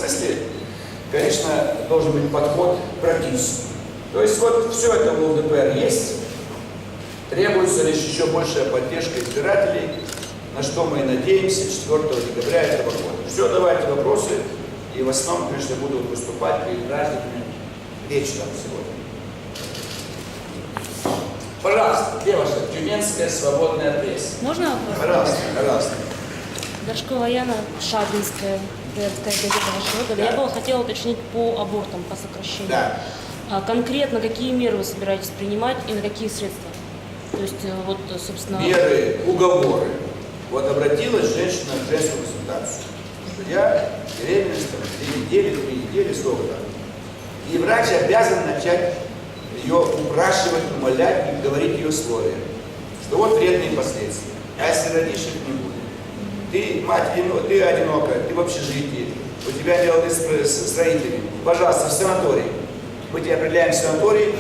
смысле, конечно, должен быть подход практический. То есть вот все это в ЛДПР есть. Требуется лишь еще большая поддержка избирателей, на что мы и надеемся 4 декабря этого года. Все, давайте вопросы. И в основном, конечно, буду выступать перед гражданами вечером сегодня. Пожалуйста, где ваша Тюменская свободная пресса? Можно вопрос? Пожалуйста, пожалуйста. Дашкова Яна, Шадринская, газета «Вашего года». Да. Я бы хотела уточнить по абортам, по сокращению. Да. Конкретно какие меры вы собираетесь принимать и на какие средства? То есть, вот, собственно... Меры, уговоры. Вот обратилась женщина в женскую консультацию. Я беременность, 3 недели, сколько там. И врач обязан начать ее упрашивать, умолять и говорить ее условия. Что вот вредные последствия. А если родишь, их не будет. Ты мать, ты одинокая, ты в общежитии, у тебя дело с родителями. Пожалуйста, в санаторий. Мы тебя определяем в санаторий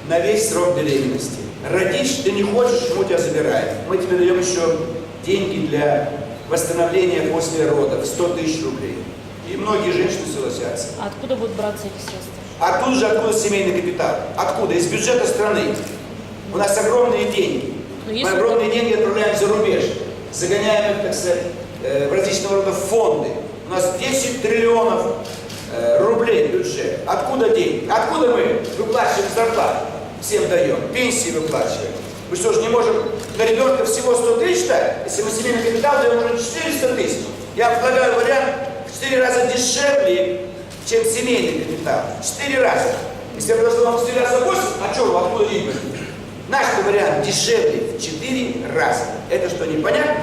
на весь срок беременности. Родишь, ты не хочешь, мы тебя забираем. Мы тебе даем еще деньги для восстановления после родов, 100 тысяч рублей. И многие женщины согласятся. А откуда будут браться эти средства? Оттуда же, откуда семейный капитал? Откуда? Из бюджета страны. У нас огромные деньги. Мы огромные деньги отправляем за рубеж. Загоняем их, так сказать, в различного рода фонды. У нас 10 триллионов рублей бюджет. Откуда деньги? Откуда мы выплачиваем зарплату? Всем даем. Пенсии выплачиваем. Мы что же не можем на ребенка всего 100 тысяч дать? Если мы семейный капитал даем уже 400 тысяч. Я предлагаю вариант в 4 раза дешевле, чем семейный капитал. 4 раза. Если я предложил вам в 4 раза 8, а что, откуда деньги? Наш вариант дешевле в 4 раза. Это что, непонятно?